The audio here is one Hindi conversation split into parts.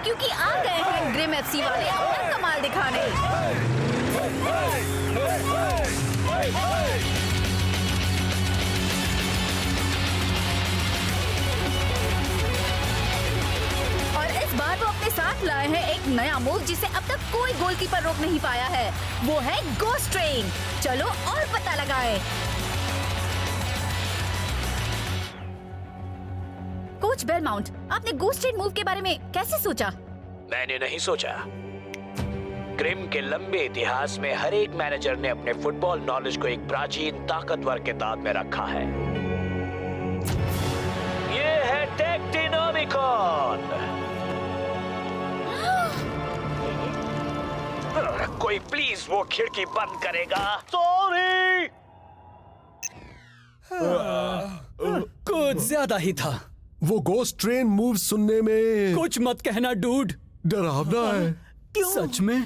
क्योंकि आ गए हैं ग्रिम एफसी वाले अपना कमाल दिखाने। और इस बार वो अपने साथ लाए हैं एक नया मूव जिसे अब तक कोई गोलकीपर रोक नहीं पाया है। वो है गोस्ट ट्रेन। चलो और पता लगाएं। कोच बेलमाउंट, आपने गोस्ट ट्रेन मूव के बारे में कैसे सोचा? मैंने नहीं सोचा। ग्रिम के लंबे इतिहास में हर एक मैनेजर ने अपने फुटबॉल नॉलेज को एक प्राचीन ताकतवर किताब में रखा है। ये है टेक्टिनोमिकॉन। कोई प्लीज वो खिड़की बंद करेगा? सॉरी। कुछ ज्यादा ही था। वो गोस्ट ट्रेन मूव सुनने में कुछ मत कहना डूड। डरावना है। क्यों? सच में?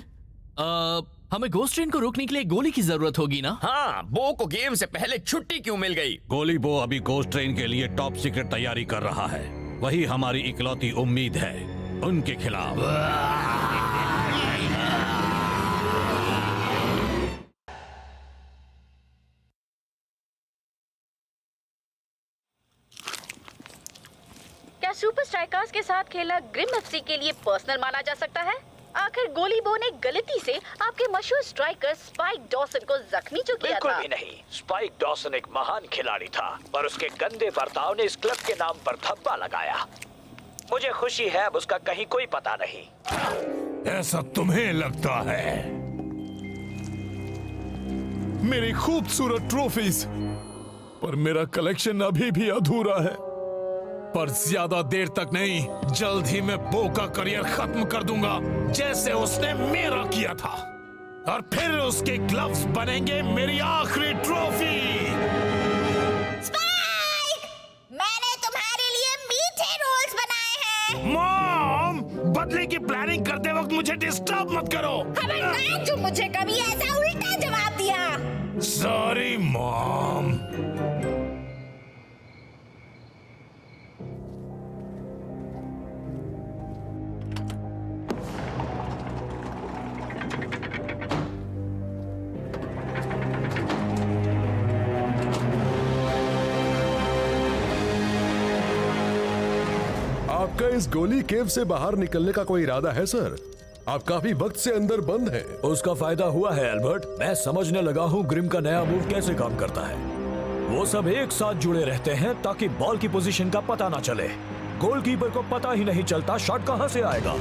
हमें गोस्ट ट्रेन को रोकने के लिए गोली की जरूरत होगी ना? हाँ, बो को गेम से पहले छुट्टी क्यों मिल गई? गोली बो अभी गोस्ट ट्रेन के लिए टॉप सीक्रेट तैयारी कर रहा है। वही हमारी इकलौती उम्मीद है उनके खिलाफ। क्या सुपर स्ट्राइकर्स के साथ खेलना ग्रिम एफसी के लिए पर्सनल माना जा सकता है? आखिर गोली बो ने गलती से आपके मशहूर स्ट्राइकर स्पाइक डॉसन को जख्मी तो किया बिल्कुल था। भी नहीं। स्पाइक डॉसन एक महान खिलाड़ी था और उसके गंदे बर्ताव ने इस क्लब के नाम पर धब्बा लगाया। मुझे खुशी है अब उसका कहीं कोई पता नहीं। ऐसा तुम्हें लगता है? मेरी खूबसूरत ट्रॉफीज, पर मेरा कलेक्शन अभी भी अधूरा है। पर ज्यादा देर तक नहीं, जल्द ही मैं बो का करियर खत्म कर दूंगा जैसे उसने मेरा किया था। और फिर उसके ग्लव्स बनेंगे मेरी आखिरी ट्रॉफी। स्पाइक! मैंने तुम्हारे लिए मीठे रोल्स बनाए हैं। मॉम, बदले की प्लानिंग करते वक्त मुझे डिस्टर्ब मत करो। खबरदार जो मुझे कभी ऐसा उल्टा जवाब दिया। Sorry mom. आपका इस गोली केव से बाहर निकलने का कोई इरादा है सर? आप काफी वक्त से अंदर बंद हैं। उसका फायदा हुआ है एल्बर्ट। मैं समझने लगा हूँ ग्रिम का नया मूव कैसे काम करता है। वो सब एक साथ जुड़े रहते हैं ताकि बॉल की पोजीशन का पता ना चले। गोलकीपर को पता ही नहीं चलता शॉट कहां से आएगा।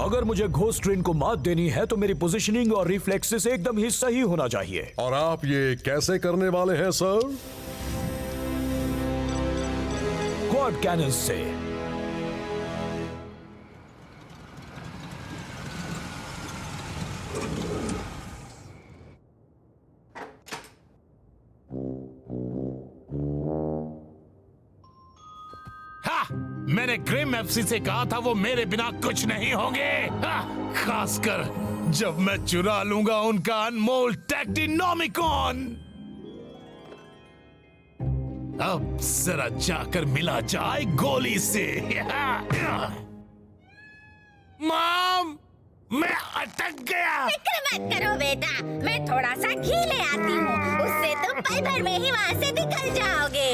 अगर मुझे घोस्ट ट्रेन को मात देनी है तो मेरी पोजीशनिंग और रिफ्लेक्सेस एकदम ही सही होना चाहिए। और आप ये कैसे करने वाले हैं सर? क्वाड कैनन से। मैंने ग्रिम एफसी से कहा था वो मेरे बिना कुछ नहीं होंगे। खासकर जब मैं चुरा लूंगा उनका अनमोल टेक्टिनोमिकॉन। अब जरा जाकर मिला जाए गोली से। मॉम, मैं अटक गया। फिक्र मत करो बेटा, मैं थोड़ा सा घी ले आती हूँ, उससे तुम पल भर में ही वहाँ से निकल जाओगे।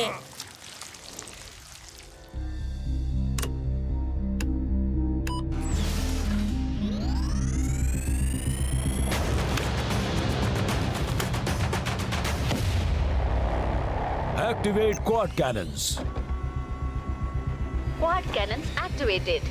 Activate quad cannons. Quad cannons activated.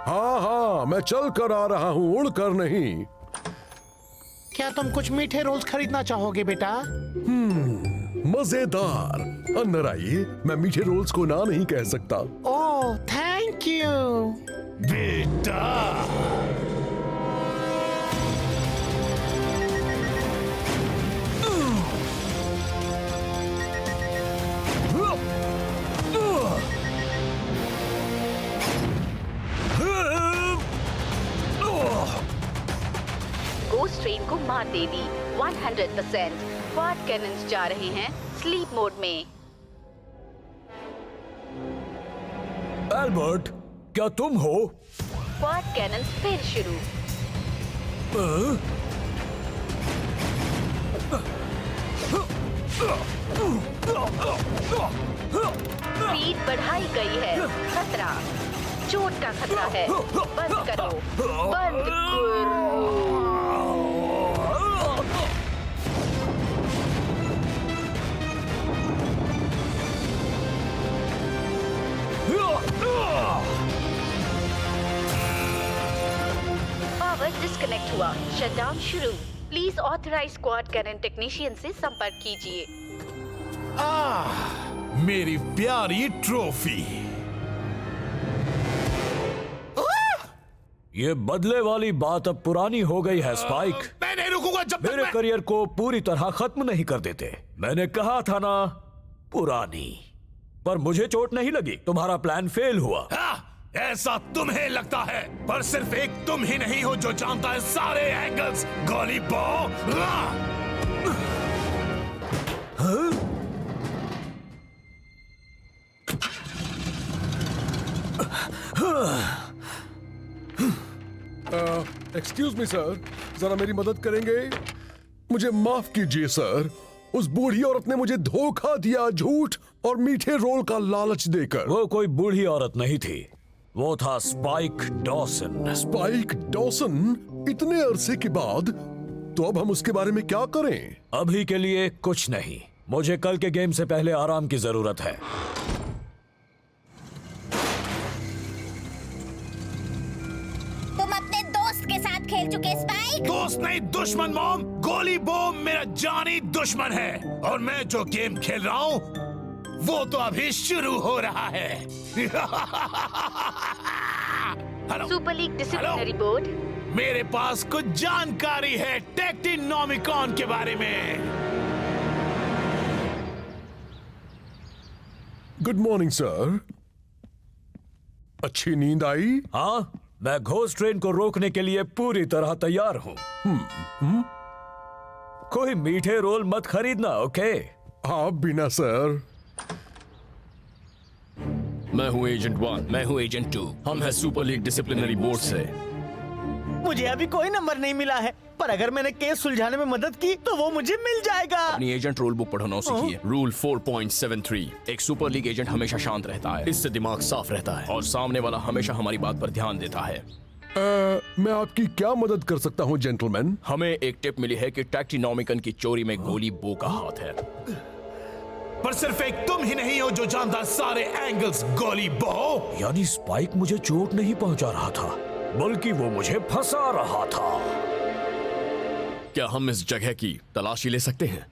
हाँ, मैं चल कर आ रहा हूँ, उड़ कर नहीं। क्या तुम कुछ मीठे रोल्स खरीदना चाहोगे बेटा? मजेदार। अंदर आइए, मैं मीठे रोल्स को ना नहीं कह सकता। ओह, थैंक यू। बेटा जा। गोस्ट ट्रेन को मार देनी 100%। क्वाड कैनन्स जा रहे हैं स्लीप मोड में। एल्बर्ट, क्या तुम हो? क्वाड कैनन्स फिर शुरू। स्पीड बढ़ाई गई है। खतरा, चोट का खतरा है। बंद करो, बंद करो। पावर डिस्कनेक्ट हुआ। शटडाउन शुरू। Please authorise squad Canon technician से संपर्क कीजिए। मेरी प्यारी ट्रॉफी। ये बदले वाली बात अब पुरानी हो गई है स्पाइक। मैं नहीं रुकूंगा जब तक मेरे करियर को पूरी तरह खत्म नहीं कर देते। मैंने कहा था ना, पुरानी। पर मुझे चोट नहीं लगी। तुम्हारा प्लान फेल हुआ। ऐसा तुम्हें लगता है, पर सिर्फ एक तुम ही नहीं हो जो जानता है सारे एंगल्स। गोली बो। एक्सक्यूज मी सर, जरा मेरी मदद करेंगे? मुझे माफ कीजिए सर, उस बूढ़ी औरत ने मुझे धोखा दिया, झूठ और मीठे रोल का लालच देकर। वो कोई बूढ़ी औरत नहीं थी, वो था स्पाइक डॉसन। Spike Dawson? इतने अरसे के बाद? तो अब हम उसके बारे में क्या करें? अभी के लिए कुछ नहीं। मुझे कल के गेम से पहले आराम की जरूरत है। तुम अपने दोस्त के साथ खेल चुके स्पाइक? दोस्त नहीं, दुश्मन मॉम। गोली बो मेरा जानी दुश्मन है, और मैं जो गेम खेल रहा हूँ वो तो अभी शुरू हो रहा है। Hello super league disciplinary board. मेरे पास कुछ जानकारी है टेक्टिनोमिकॉन के बारे में। Good morning sir. अच्छी नींद आई? हाँ, मैं घोस्ट ट्रेन को रोकने के लिए पूरी तरह तैयार हूँ। कोई मीठे रोल मत खरीदना, ओके? आप बिना सर। मैं हूँ एजेंट 1, मैं हूँ एजेंट 2। हम हैं सुपर लीग डिसिप्लिनरी बोर्ड से। मुझे अभी कोई नंबर नहीं मिला है, पर अगर मैंने केस सुलझाने में मदद की तो वो मुझे मिल जाएगा। अपनी एजेंट रूल बुक पढ़ना सीखिए। रूल 4.73। एक सुपर लीग एजेंट हमेशा शांत रहता है, इससे दिमाग साफ रहता है और सामने वाला हमेशा हमारी बात पर ध्यान देता है। मैं आपकी क्या मदद कर सकता हूँ जेंटलमैन? हमें एक टिप मिली है कि टेक्टिनोमिकन की चोरी में गोली बो का हाथ है। पर सिर्फ एक तुम ही नहीं हो जो जानता सारे एंगल्स। गोली बो। यानी स्पाइक मुझे चोट नहीं पहुंचा रहा था, बल्कि वो मुझे फंसा रहा था। क्या हम इस जगह की तलाशी ले सकते हैं?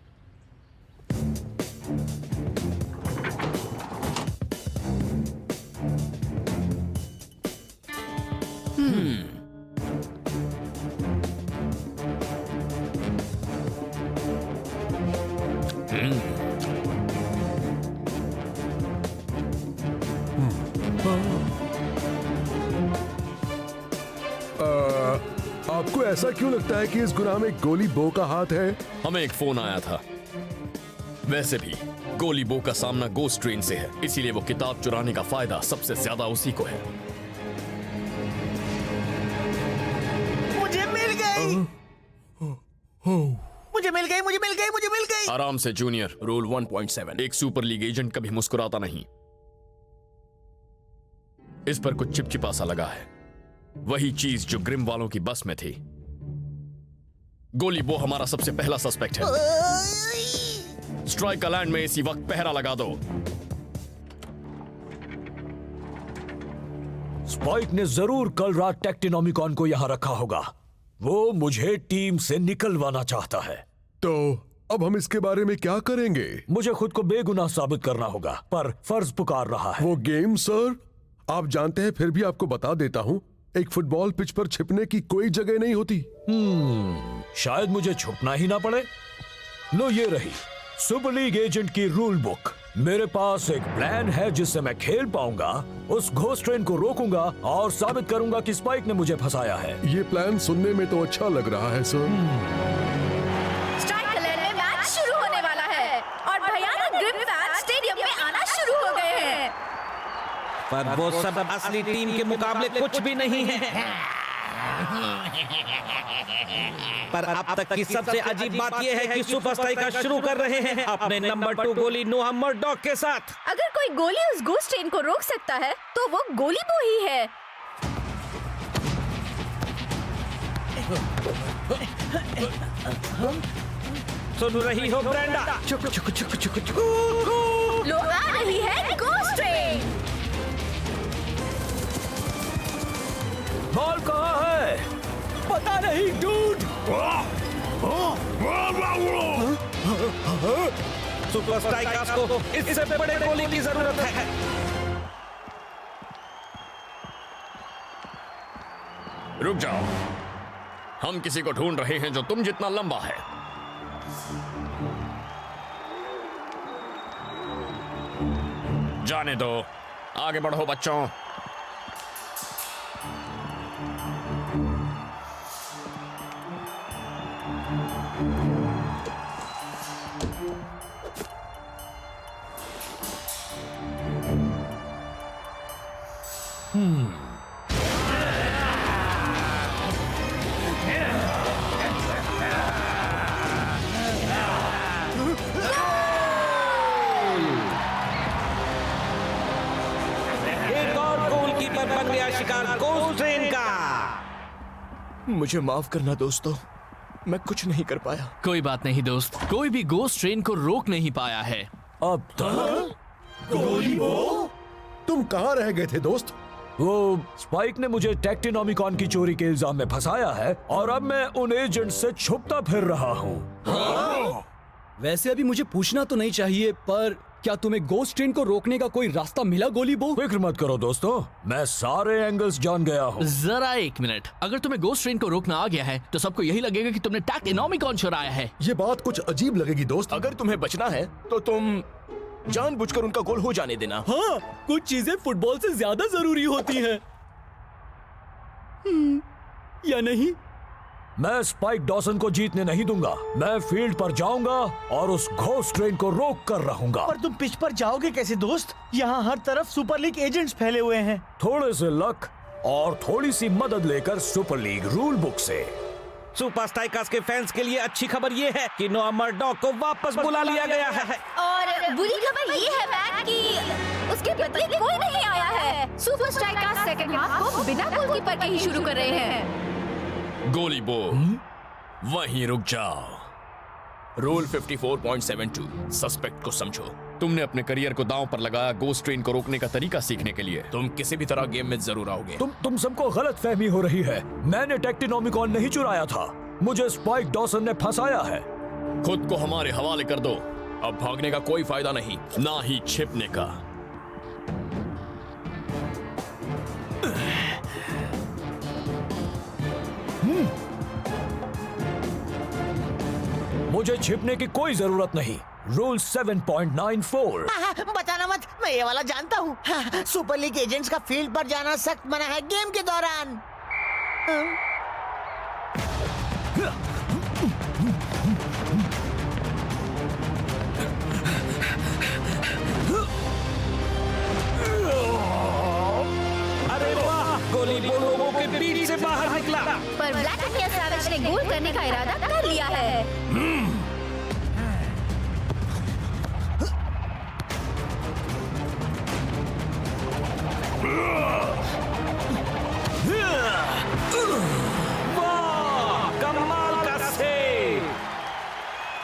आपको ऐसा क्यों लगता है कि इस गुनाह में गोली बो का हाथ है? हमें एक फोन आया था। वैसे भी गोली बो का सामना गोस्ट ट्रेन से है, इसीलिए वो किताब चुराने का फायदा सबसे ज्यादा उसी को है। मुझे मिल गई, मुझे मिल गई, मुझे मिल गई, मुझे मिल गई। आराम से जूनियर। रूल 1.7। एक सुपर लीग एजेंट कभी मुस्कुराता नहीं। इस पर कुछ चिपचिपा सा लगा है, वही चीज जो ग्रिम वालों की बस में थी। गोली बो हमारा सबसे पहला सस्पेक्ट है। स्ट्राइक लैंड में इसी वक्त पहरा लगा दो। स्पाइक ने जरूर कल रात टेक्टिनोमिकॉन को यहां रखा होगा। वो मुझे टीम से निकलवाना चाहता है। तो अब हम इसके बारे में क्या करेंगे? मुझे खुद को बेगुनाह साबित करना होगा, पर फर्ज पुकार रहा है। वो गेम सर, आप जानते हैं, फिर भी आपको बता देता हूं, एक फुटबॉल पिच पर छिपने की कोई जगह नहीं होती। शायद मुझे छुपना ही ना पड़े। लो ये रही सुपर लीग एजेंट की रूल बुक। मेरे पास एक प्लान है जिससे मैं खेल पाऊंगा, उस घोस्ट ट्रेन को रोकूंगा और साबित करूंगा कि स्पाइक ने मुझे फंसाया है। ये प्लान सुनने में तो अच्छा लग रहा है सर। स्ट्राइक लेन में मैच शुरू होने वाला है और भयानक ग्रिम फैंस स्टेडियम में आना शुरू हो गए हैं। पर वो सब असली टीम के मुकाबले कुछ भी नहीं है। पर अब तक की सबसे अजीब बात यह है कि सुपर स्ट्राइकर शुरू कर रहे हैं अपने नंबर 2 गोली नोआ मर्डॉक के साथ। अगर कोई गोली उस घोस्ट ट्रेन को रोक सकता है तो वो गोली बो ही है। सुन रही हो ब्रेंडा? लो आ रही है घोस्ट ट्रेन। बॉल कहाँ है? पता नहीं डूड। सुपर स्ट्राइकर्स को इससे बड़े गोली की जरूरत है। रुक जाओ, हम किसी को ढूंढ रहे हैं जो तुम जितना लंबा है। जाने दो, आगे बढ़ो बच्चों। एक और गोलकीपर बन गया शिकार घोस्ट ट्रेन का। मुझे माफ करना दोस्तों, मैं कुछ नहीं कर पाया। कोई बात नहीं दोस्त, कोई भी घोस्ट ट्रेन को रोक नहीं पाया है अब तक। तुम कहाँ रह गए थे दोस्त? वो स्पाइक ने मुझे टेक्टिनोमिकॉन की चोरी के इल्जाम में फंसाया है और अब मैं उन एजेंट से छुपता फिर रहा हूँ। वैसे अभी मुझे पूछना तो नहीं चाहिए, पर क्या तुम्हें घोस्ट ट्रेन को रोकने का कोई रास्ता मिला गोली बो? फिक्र मत करो दोस्तों, मैं सारे एंगल्स जान गया हूँ। जरा एक मिनट, अगर तुम्हें घोस्ट ट्रेन को रोकना आ गया है तो सबको यही लगेगा कि तुमने टेक्टिनोमिकॉन चुराया है। ये बात कुछ अजीब लगेगी दोस्त। अगर तुम्हें बचना है तो तुम जानबूझकर उनका गोल हो जाने देना। हाँ, कुछ चीजें फुटबॉल से ज्यादा जरूरी होती हैं। या नहीं? मैं स्पाइक डॉसन को जीतने नहीं दूंगा। मैं फील्ड पर जाऊंगा और उस घोस्ट ट्रेन को रोक कर रहूंगा। पर तुम पिच पर जाओगे कैसे दोस्त? यहाँ हर तरफ सुपर लीग एजेंट्स फैले हुए हैं। थोड़े से लक और थोड़ी सी मदद लेकर सुपर लीग रूल बुक से। सुपर स्ट्राइकर्स के फैंस के लिए अच्छी खबर ये है कि नोआ मर्डॉक को वापस बुला लिया गया है। और बुरी खबर ये है मैट कि उसके बदले कोई नहीं आया है। सुपर स्ट्राइकर्स सेकंड हाफ को बिना गोलकीपर के ही शुरू कर रहे हैं। गोली बो, वहीं रुक जाओ। रूल 54.72, सस्पेक्ट को समझो। तुमने अपने करियर को दांव पर लगाया घोस्ट ट्रेन को रोकने का तरीका सीखने के लिए। तुम किसी भी तरह गेम में जरूर आओगे। तुम सबको गलत फहमी हो रही है। मैंने टेक्टिनोमिकॉन नहीं चुराया था, मुझे स्पाइक डॉसन ने फंसाया है। खुद को हमारे हवाले कर दो। अब भागने का कोई फायदा नहीं, ना ही छिपने का। मुझे छिपने की कोई जरूरत नहीं। रूल 7.94। बताना मत, मैं ये वाला जानता हूँ। सुपर लीग एजेंट्स का फील्ड पर जाना सख्त मना है गेम के दौरान। अरे वाह, गोली बो लोगों के बीच से बाहर निकला। पर व्लादिमीर सैवेज ने गोल करने का इरादा कर लिया है। वाह, कमाल का सेव।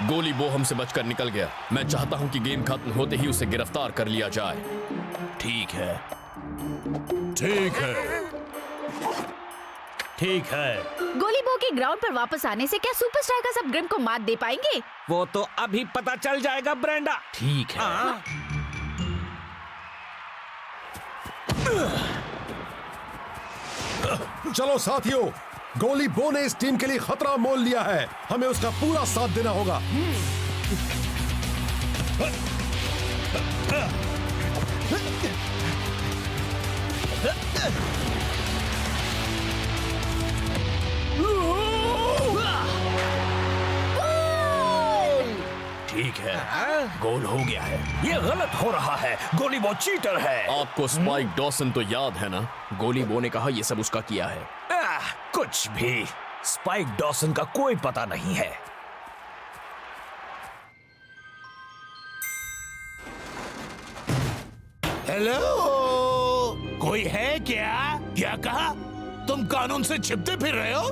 गोली बो हमसे बचकर निकल गया। मैं चाहता हूं कि गेम खत्म होते ही उसे गिरफ्तार कर लिया जाए। ठीक है, ठीक है, ठीक है। गोलीबो के ग्राउंड पर वापस आने से क्या सुपर स्ट्राइकर्स अब ग्रिम को मात दे पाएंगे? वो तो अभी पता चल जाएगा ब्रेंडा। ठीक है। चलो साथियों, गोली बो ने इस टीम के लिए खतरा मोल लिया है, हमें उसका पूरा साथ देना होगा। ठीक है, गोल हो गया है। ये गलत हो रहा है, गोली बो चीटर है। आपको स्पाइक डॉसन तो याद है ना? गोली बो ने कहा ये सब उसका किया है। कुछ भी, स्पाइक डॉसन का कोई पता नहीं है। हेलो, कोई है क्या? क्या कहा? तुम कानून से छिपते फिर रहे हो?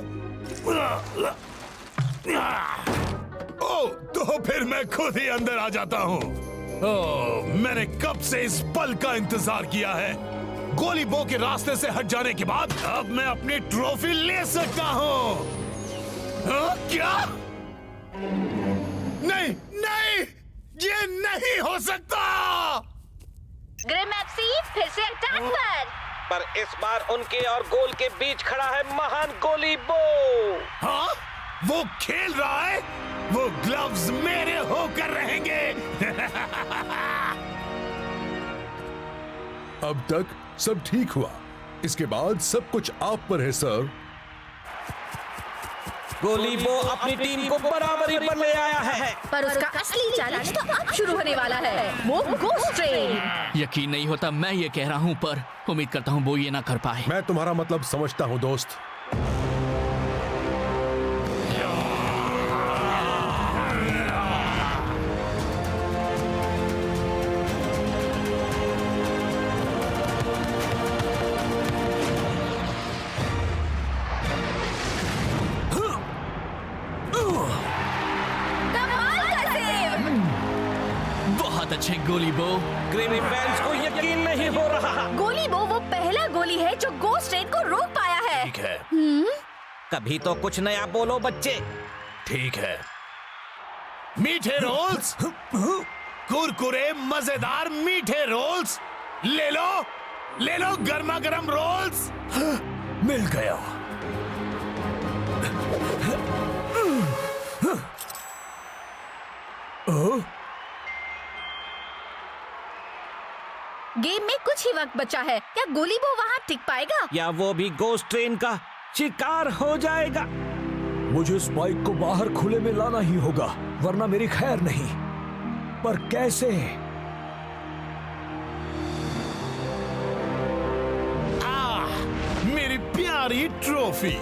ओ, तो फिर मैं खुद ही अंदर आ जाता हूँ। मैंने कब से इस पल का इंतजार किया है। गोली बो के रास्ते से हट जाने के बाद अब मैं अपनी ट्रॉफी ले सकता हूँ। क्या? नहीं, नहीं, ये नहीं हो सकता। ग्रिम एफसी फिर से अटैक पर इस बार उनके और गोल के बीच खड़ा है महान गोली बो। हाँ? वो खेल रहा है? वो ग्लव्स मेरे होकर रहेंगे। अब तक सब ठीक हुआ, इसके बाद सब कुछ आप पर है सर। गोली बो अपनी टीम को बराबरी पर ले आया है, पर उसका असली चैलेंज तो अब शुरू होने वाला है, वो गोस्ट ट्रेन। यकीन नहीं होता मैं ये कह रहा हूँ, पर उम्मीद करता हूँ वो ये ना कर पाए। मैं तुम्हारा मतलब समझता हूँ दोस्त। अच्छे गोली बो। ग्रिम फैंस को यकीन नहीं हो रहा। गोली बो वो पहला गोली है जो गोस्ट ट्रेन को रोक पाया है। ठीक है। कभी तो कुछ नया बोलो बच्चे। ठीक है। मीठे रोल्स, कुरकुरे मजेदार मीठे रोल्स, ले लो, ले लो गर्मा गर्म रोल्स। मिल गया। गेम में कुछ ही वक्त बचा है, क्या गोली बो वहाँ टिक पाएगा? या वो भी गोस्ट ट्रेन का शिकार हो जाएगा? मुझे स्पाइक को बाहर खुले में लाना ही होगा, वरना मेरी खैर नहीं। पर कैसे? मेरी प्यारी ट्रॉफी।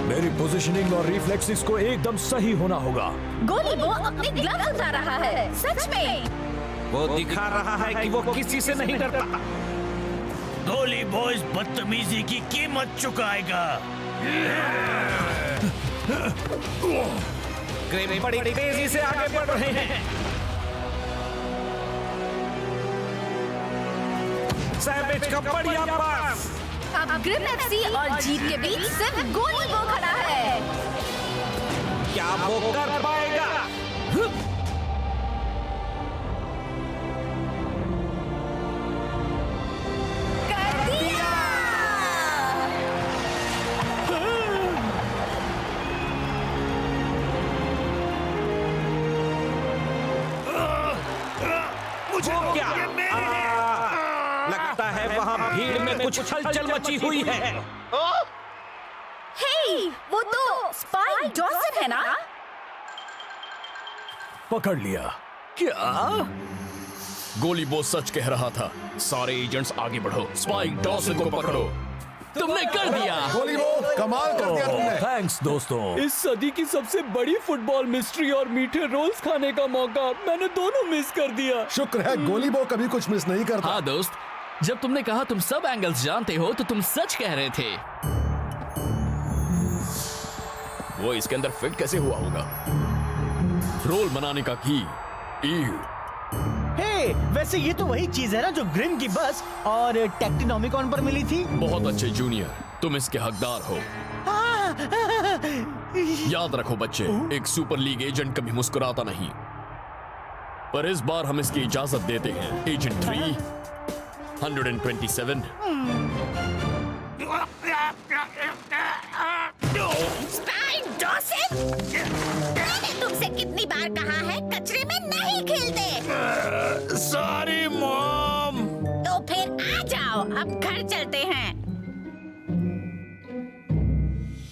मेरी पोजीशनिंग और रिफ्लेक्सेस को एकदम सही होना होगा। गोली बो अपने ग्लव्स उतार रहा है, सच में। वो दिखा रहा है कि वो किसी से नहीं डरता। गोली बो इस बदतमीजी की कीमत चुकाएगा। ग्रिम बड़ी तेजी से आगे बढ़ रहे हैं। सैवेज का बढ़िया पास। अब ग्रिम एफसी और जीत के बीच सिर्फ गोली बो खड़ा है। क्या वो कर पाएगा? कर दिया। मुझे क्या? लगता है वहाँ भीड़ में कुछ हलचल मची हुई है। हे, वो तो स्पाइक डॉसन है ना? पकड़ लिया। क्या? गोली बो सच कह रहा था। सारे एजेंट्स आगे बढ़ो, स्पाइक डॉसन को पकड़ो। तुमने कर दिया। गोली बो कमाल कर दिया तुमने। थैंक्स दोस्तों। इस सदी की सबसे बड़ी फुटबॉल मिस्ट्री और मीठे रोल्स खाने का मौका मैंने दोनों मिस कर दिया। शुक्र है गोली बो कभी कुछ मिस नहीं करता। हाँ दोस्त, जब तुमने कहा तुम सब एंगल्स जानते हो तो तुम सच कह रहे थे। वो इसके अंदर फिट कैसे हुआ होगा? रोल बनाने का की ईड। हे, वैसे ये तो वही चीज है ना जो ग्रिम की बस और टेक्टिनोमिकॉन पर मिली थी। बहुत अच्छे जूनियर, तुम इसके हकदार हो। याद रखो बच्चे, एक सुपर लीग एजेंट कभी मुस्कुराता नहीं, पर इस बार हम इसकी इजाजत देते हैं। एजेंट 327। स्पाई डॉसन, मैंने तुमसे कितनी बार कहा है कचरे में नहीं खेलते। Sorry mom. तो फिर आ जाओ, अब घर चलते हैं।